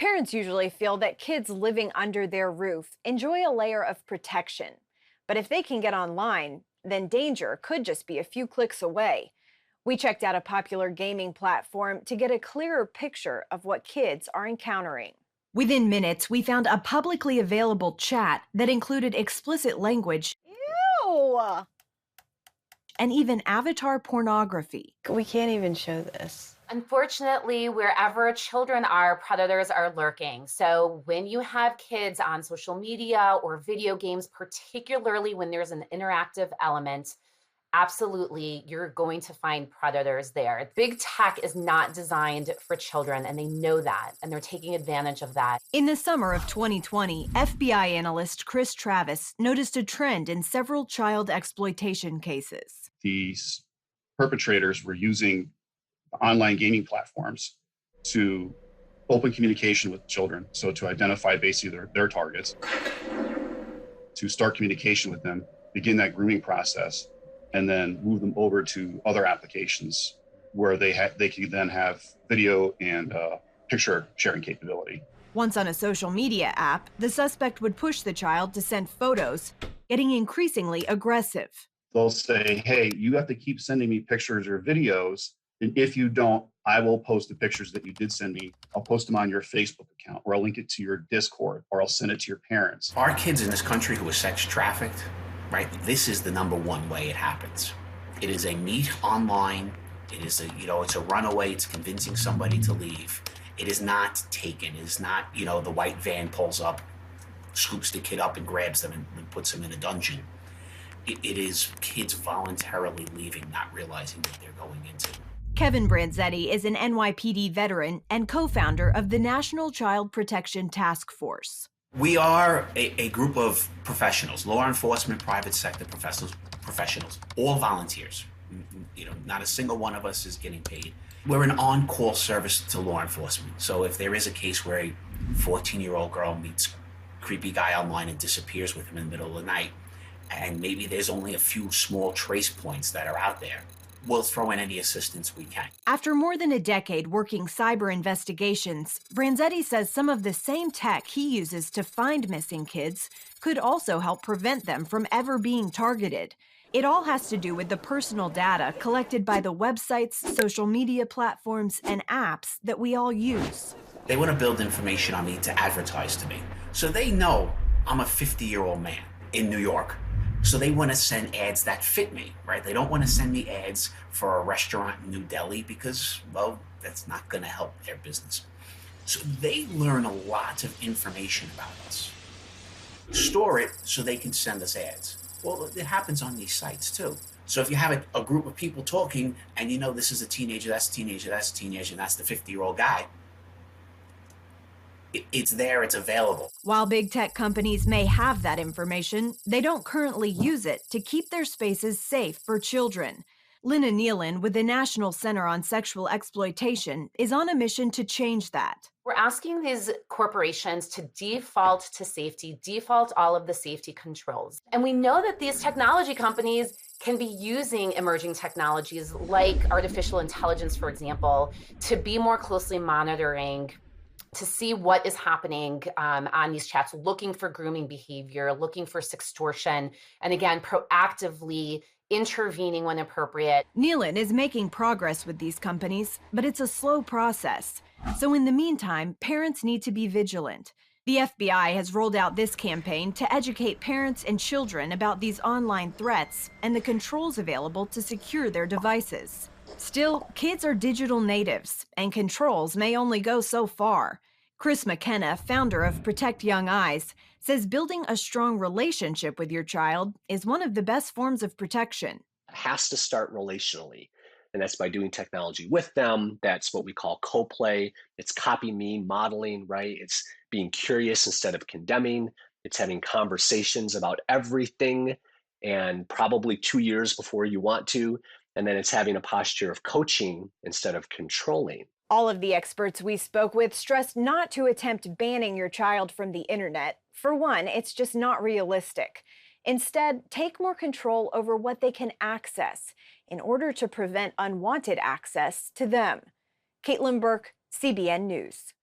Parents usually feel that kids living under their roof enjoy a layer of protection. But if they can get online, then danger could just be a few clicks away. We checked out a popular gaming platform to get a clearer picture of what kids are encountering. Within minutes, we found a publicly available chat that included explicit language Ew! and even avatar pornography. We can't even show this. Unfortunately, wherever children are, predators are lurking. So when you have kids on social media or video games, particularly when there's an interactive element, absolutely, you're going to find predators there. Big tech is not designed for children, and they know that, and they're taking advantage of that. In the summer of 2020, FBI analyst Chris Travis noticed a trend in several child exploitation cases. These perpetrators were using online gaming platforms to open communication with children. So to identify basically their targets, to start communication with them, begin that grooming process, and then move them over to other applications where they can then have video and picture sharing capability. Once on a social media app, the suspect would push the child to send photos, getting increasingly aggressive. They'll say, hey, you have to keep sending me pictures or videos. And if you don't, I will post the pictures that you did send me. I'll post them on your Facebook account, or I'll link it to your Discord, or I'll send it to your parents. Our kids in this country who are sex trafficked, right? This is the number one way it happens. It is a meet online. It is it's a runaway. It's convincing somebody to leave. It is not taken. It is not, the white van pulls up, scoops the kid up and grabs them and puts them in a dungeon. It is kids voluntarily leaving, not realizing that they're going into. Kevin Branzetti is an NYPD veteran and co-founder of the National Child Protection Task Force. We are a group of professionals, law enforcement, private sector professionals, all volunteers. Not a single one of us is getting paid. We're an on-call service to law enforcement. So if there is a case where a 14-year-old girl meets a creepy guy online and disappears with him in the middle of the night, and maybe there's only a few small trace points that are out there, we'll throw in any assistance we can. After more than a decade working cyber investigations, Branzetti says some of the same tech he uses to find missing kids could also help prevent them from ever being targeted. It all has to do with the personal data collected by the websites, social media platforms, and apps that we all use. They want to build information on me to advertise to me. So they know I'm a 50-year-old man in New York. So they want to send ads that fit me, right? They don't want to send me ads for a restaurant in New Delhi because, well, that's not going to help their business. So they learn a lot of information about us, store it so they can send us ads. Well, it happens on these sites too. So if you have a group of people talking and this is a teenager, that's a teenager, that's a teenager, and that's the 50-year-old guy, it's there, it's available. While big tech companies may have that information, they don't currently use it to keep their spaces safe for children. Lynna Nealon with the National Center on Sexual Exploitation is on a mission to change that. We're asking these corporations to default to safety, default all of the safety controls. And we know that these technology companies can be using emerging technologies like artificial intelligence, for example, to be more closely monitoring, to see what is happening on these chats, looking for grooming behavior, looking for sextortion, and again, proactively intervening when appropriate. Nealon is making progress with these companies, but it's a slow process. So in the meantime, parents need to be vigilant. The FBI has rolled out this campaign to educate parents and children about these online threats and the controls available to secure their devices. Still, kids are digital natives, and controls may only go so far. Chris McKenna, founder of Protect Young Eyes, says building a strong relationship with your child is one of the best forms of protection. It has to start relationally, and that's by doing technology with them. That's what we call co-play. It's copy me modeling, right? It's being curious instead of condemning. It's having conversations about everything, and probably 2 years before you want to. And then it's having a posture of coaching instead of controlling. All of the experts we spoke with stressed not to attempt banning your child from the internet. For one, it's just not realistic. Instead, take more control over what they can access in order to prevent unwanted access to them. Caitlin Burke, CBN News.